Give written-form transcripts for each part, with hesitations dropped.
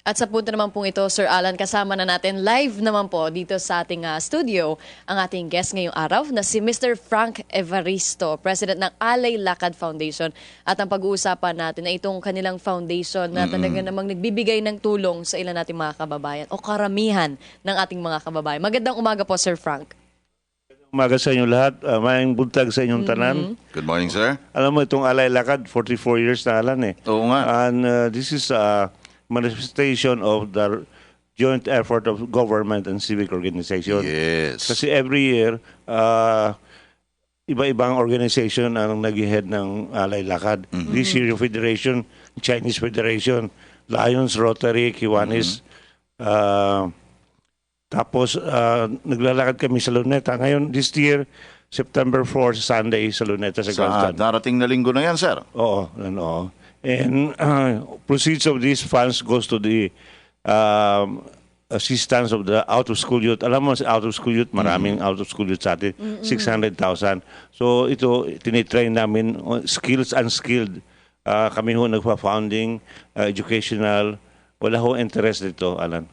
At sa punto naman pong ito, Sir Alan, kasama na natin live naman po dito sa ating studio ang ating guest ngayong araw na si Mr. Frank Evaristo, President ng Alay Lakad Foundation. At ang pag-uusapan natin ay itong kanilang foundation na talaga namang nagbibigay ng tulong sa ilan nating mga kababayan o karamihan ng ating mga kababayan. Magandang umaga po, Sir Frank. Umaga sa inyo lahat. Mayang buntag sa inyong tanan. Good morning, sir. Alam mo, itong Alay Lakad, 44 years na Alan eh. Oo nga. And this is a manifestation of the joint effort of government and civic organization. Yes. Kasi every year, iba-ibang organization ang nag-head ng Alay Lakad. This year, yung Federation, Chinese Federation, Lions, Rotary, Kiwanis. Tapos, naglalakad kami sa Luneta. Ngayon, this year, September 4, Sunday, sa Luneta, sa Grandstand. Darating na linggo na yan, sir. Oo, ano. And proceeds of these funds goes to the assistance of the out-of-school youth. Alam mo, out-of-school youth, maraming out-of-school youth sa atin, 600,000. So ito, tinitrain namin, skills, unskilled. Kami ho nagpa-founding, educational. Wala ho interest dito, Alan.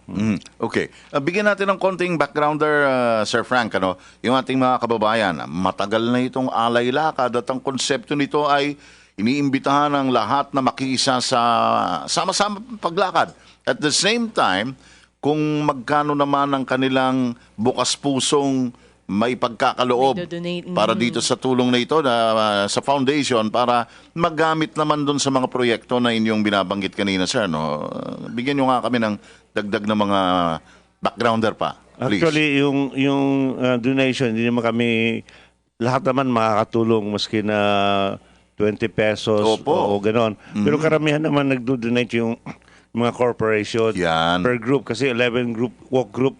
Okay. Bigyan natin ng konting backgrounder, Sir Frank. Yung ating mga kababayan, matagal na itong Alay Lakad at ang konsepto nito ay iniimbitahan ang lahat na makiisa sa sama-sama paglakad. At the same time, kung magkano naman ang kanilang bukas pusong may pagkakaloob para dito sa tulong na ito, sa foundation, para magamit naman doon sa mga proyekto na inyong binabanggit kanina, sir. No? Bigyan nyo nga kami ng dagdag na mga backgrounder pa, please. Actually, yung donation, hindi naman kami, lahat naman makakatulong maski na 20 pesos o gano'n. Pero karamihan naman nagdo-donate yung mga corporation per group. Kasi 11 group, walk group,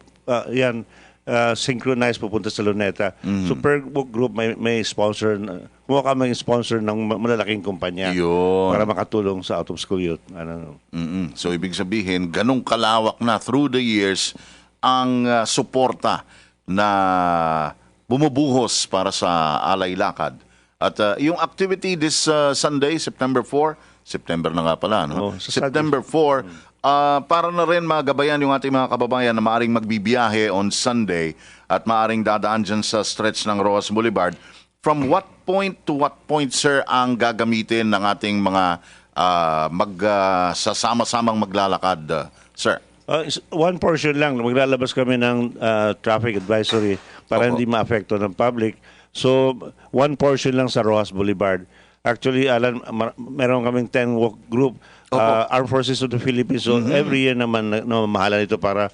synchronized pupunta sa Luneta. So per walk group may sponsor, kumuha ka may sponsor ng malalaking kumpanya para makatulong sa out-of-school youth. So ibig sabihin, ganong kalawak na through the years ang suporta na bumubuhos para sa Alay Lakad. At yung activity this Sunday, September 4, September na nga pala, no? September 4, para na rin magabayan yung ating mga kababayan na maaring magbibiyahe on Sunday at maaring dadaan dyan sa stretch ng Rojas Boulevard. From what point to what point, sir, ang gagamitin ng ating mga sasama-samang maglalakad, sir? One portion lang. Maglalabas kami ng traffic advisory para hindi ma-affecto ng public. So, one portion lang sa Rojas Boulevard. Actually, Alan, meron kaming 10 walk group, Armed Forces of the Philippines. So, every year naman mahala nito para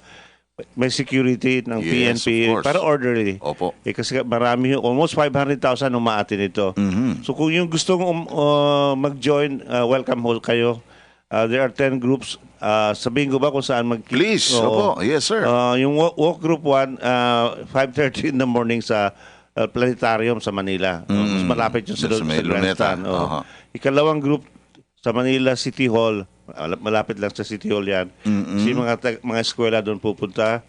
may security ng PNP, para orderly. Kasi marami, almost 500,000 umaatin ito. So, kung yung gustong mag-join, welcome ho kayo. There are 10 groups. Sabihin ko ba kung saan Please, yes, sir. Yung walk group 1, 5:30 in the morning sa Planetarium sa Manila. Mas malapit yun sa Grandstand. Ikalawang group sa Manila City Hall. Malapit lang sa City Hall yan. Kasi mga eskwela doon pupunta.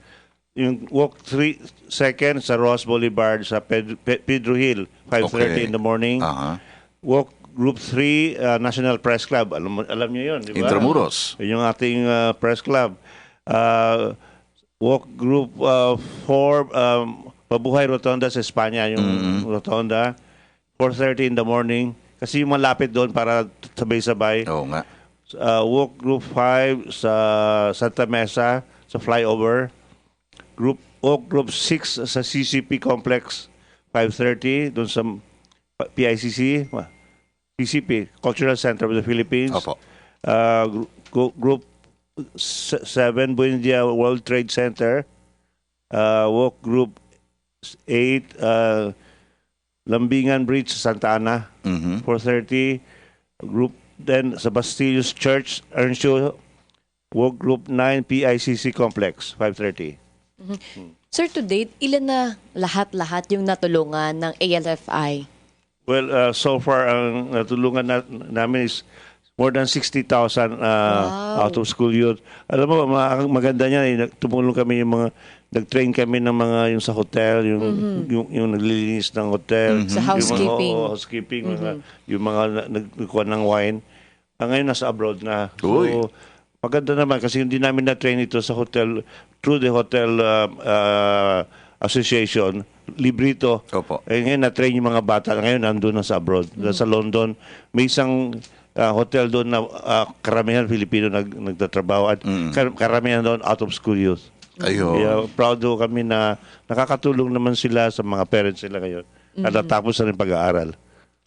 Yung walk 3, second sa Ross Boulevard sa Pedro Hill, 5:30 in the morning. Walk group 3, National Press Club. Alam niyo yun, di ba? Intramuros. Yung ating press club. Walk group 4, Pabuhay Rotonda sa Espanya, yung Rotonda, 4:30 in the morning. Kasi yung malapit doon para sabay-sabay. Oo nga. Walk Group 5 sa Santa Mesa, sa flyover. Walk Group 6 sa CCP Complex, 5:30, doon sa PICC, CCP, Cultural Center of the Philippines. Group 7, Buendia World Trade Center. Walk Group 8, Lambingan Bridge, Santa Ana, 4:30. Group 10 sa Bastillos Church, Earnshaw. Walk Group 9, PICC Complex, 5:30. Sir, to date, ilan na lahat-lahat yung natulungan ng ALFI? Well, so far, ang natulungan namin is more than 60,000 out-of-school youth. Alam mo, maganda niya, tumulong kami yung mga, nag-train kami ng mga yung sa hotel, yung naglilinis ng hotel. Sa housekeeping. Yung mga, housekeeping, yung mga nagkuha ng wine. Ngayon nasa abroad na. So, maganda naman kasi hindi namin na-train ito sa hotel, through the hotel association, libre ito. Opo. Ngayon na-train yung mga bata, ngayon nandun na sa abroad. Sa London, may isang hotel doon na karamihan Filipino nagtatrabaho at karamihan doon out of school youth. Ayun. Kaya proud ho kami na nakakatulong naman sila sa mga parents nila ngayon at natapos na rin pag-aaral.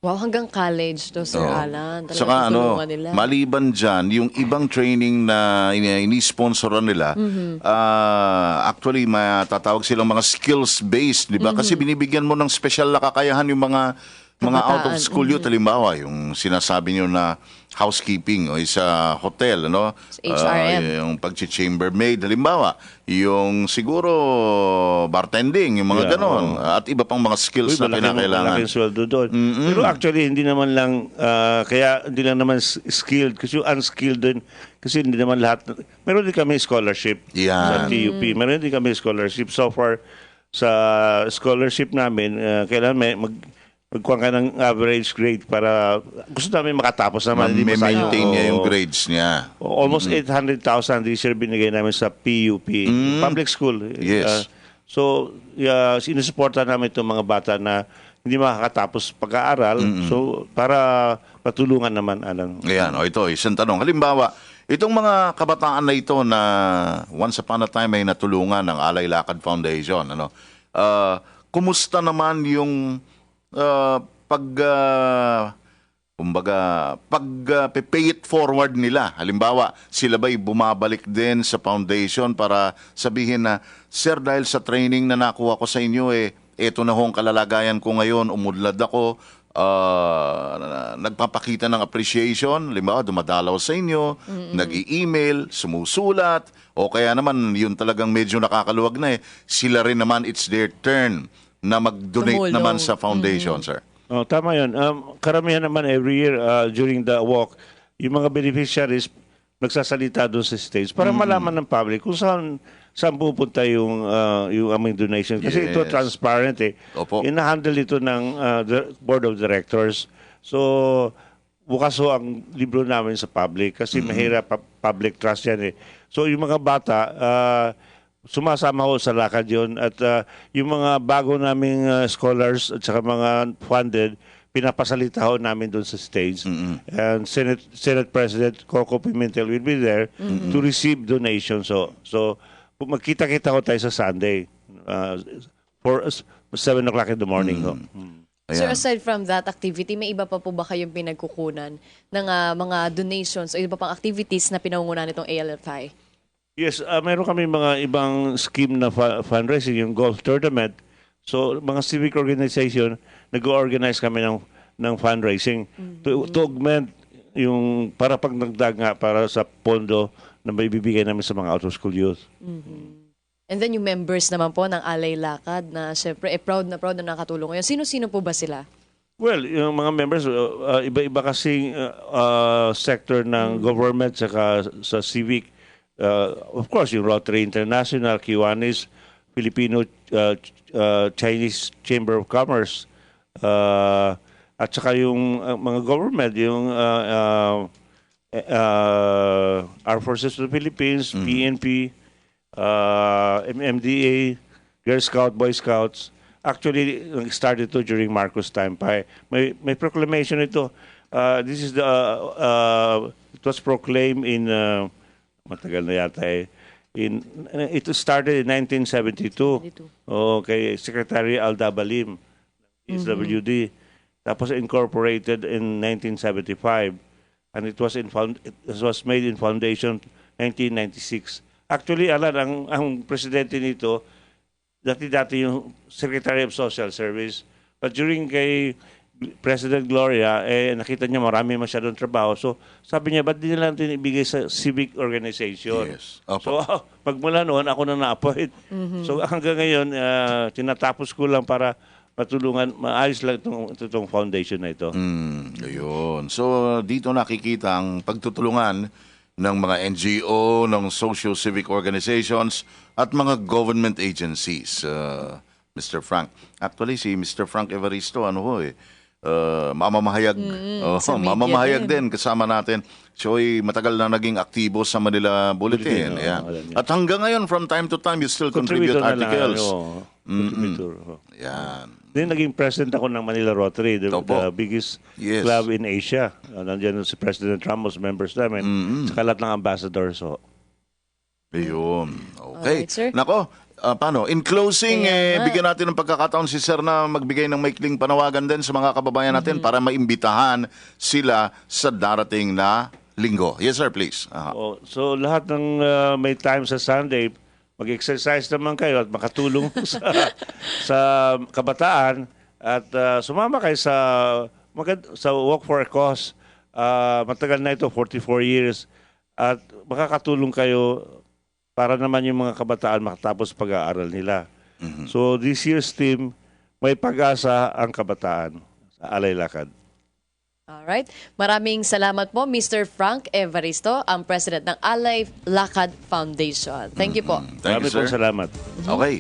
Wow, hanggang college to, Sir Alan. Talagang Saka tutulungan nila. maliban dyan, yung ibang training na ini-sponsoran nila, actually, matatawag silang mga skills-based, di ba? Kasi binibigyan mo ng special na kakayahan yung mga out-of-school youth. Halimbawa, yung sinasabi nyo na housekeeping o sa hotel, ano? Sa HRM. Yung pag-chambermaid, halimbawa, yung siguro bartending, yung mga ganon, at iba pang mga skills na kinakailangan. Malaking sweldo doon. Pero actually, hindi naman lang, kaya hindi lang naman skilled, kasi yung unskilled din, kasi hindi naman lahat, meron din kami scholarship sa Yan. TUP, meron din kami scholarship. So far, sa scholarship namin, kailangan magkuha ka ng average grade para gusto namin makatapos naman. Ma-maintain niya yung grades niya. Almost 800,000 this year binigay namin sa PUP, public school. Yes. So, sinusuporta namin itong mga bata na hindi makakatapos pag-aaral. So, para patulungan naman, Alan. Ayan, ito, isang tanong. Halimbawa, itong mga kabataan na ito na once upon a time ay natulungan ng Alay Lakad Foundation, kumusta naman yung pay it forward nila? Halimbawa, sila ba'y bumabalik din sa foundation para sabihin na, Sir, dahil sa training na nakuha ko sa inyo, eto na hong kalalagayan ko ngayon, umudlad ako, nagpapakita ng appreciation, halimbawa, dumadalaw sa inyo, nag-i-email, sumusulat, o kaya naman, yun talagang medyo nakakaluwag na sila rin naman, it's their turn na mag-donate Tumulong. naman sa foundation, sir. Oh, tama yun. Karamihan naman every year during the walk, yung mga beneficiaries nagsasalita doon sa stage para malaman ng public kung saan pupunta yung aming donation. Kasi ito Yes. transparent Opo. Ina-handle ito ng the board of directors. So, bukas ho ang libro namin sa public kasi mahirap public trust yan So, yung mga bata, sumasama ko sa lakad yun at yung mga bago naming scholars at saka mga funded, pinapasalita ho namin doon sa stage. And Senate President Coco Pimentel will be there to receive donations. So magkita-kita ho tayo sa Sunday for 7 o'clock in the morning. Sir, Ayan. aside from that activity, may iba pa po ba kayong pinagkukunan ng mga donations o iba pang activities na pinangungunan nitong ALFI? Yes, meron kami mga ibang scheme na fundraising, yung golf tournament. So, mga civic organization, nag-organize kami ng fundraising to augment yung para pagdagdag nga para sa pondo na maibibigay namin sa mga out-of-school youth. And then yung members naman po ng Alay Lakad na syempre proud na nakatulong ngayon. Sino-sino po ba sila? Well, yung mga members, iba-iba kasing sector ng government saka sa civic. Of course, yung Rotary International, Kiwanis, Filipino Chinese Chamber of Commerce, at saka yung mga government, yung Armed Forces of the Philippines, PNP, MMDA, Girl Scout, Boy Scouts. Actually, started ito during Marcos time pa. May proclamation ito. This is it was proclaimed in matagal na yata it started in 1972. Kay Secretary Alda Balim, SWD. Tapos incorporated in 1975. And it was made in foundation 1996. Actually, Alan, ang presidente nito, dati yung Secretary of Social Service. But during kay President Gloria, nakita niya marami masyadong trabaho. So, sabi niya, ba't di nila natin ibigay sa civic organization? Yes. Opo. So, magmula noon, ako na na-appoint. So, hanggang ngayon, tinatapos ko lang para matulungan, maayos lang itong foundation na ito. Ayun. So, dito nakikita ang pagtutulungan ng mga NGO, ng social civic organizations, at mga government agencies, Mr. Frank. Actually, si Mr. Frank Evaristo, mamamahayag. sa media Mamamahayag din. din kasama natin. Siya matagal na naging aktibo sa Manila Bulletin. Bulletin, Ayan. yan. At hanggang ngayon, from time to time, you still contribute Contributor na lang, articles. Contributor. Yan. Then naging president ako ng Manila Rotary, the Opo. biggest Yes. club in Asia. Nandiyan si President Ramos, members namin, sa kalat ng ambassadors. So. Ayun. Okay. Alright, sir. Nako, paano? In closing, Kaya nga. bigyan natin ng pagkakataon si Sir na magbigay ng maikling panawagan din sa mga kababayan natin para maimbitahan sila sa darating na linggo. Yes, sir, please. Aha. So lahat ng may time sa Sunday, mag-exercise naman kayo at makatulong sa kabataan at sumama kayo sa Walk for a Cause. Matagal na ito, 44 years. At makakatulong kayo para naman yung mga kabataan makatapos pag-aaral nila. So this year's theme, may pag-asa ang kabataan sa Alay Lakad. Alright. Maraming salamat po, Mr. Frank Evaristo, ang president ng Alay Lakad Foundation. Thank you po. Thank you, Marami sir. pong salamat. Okay.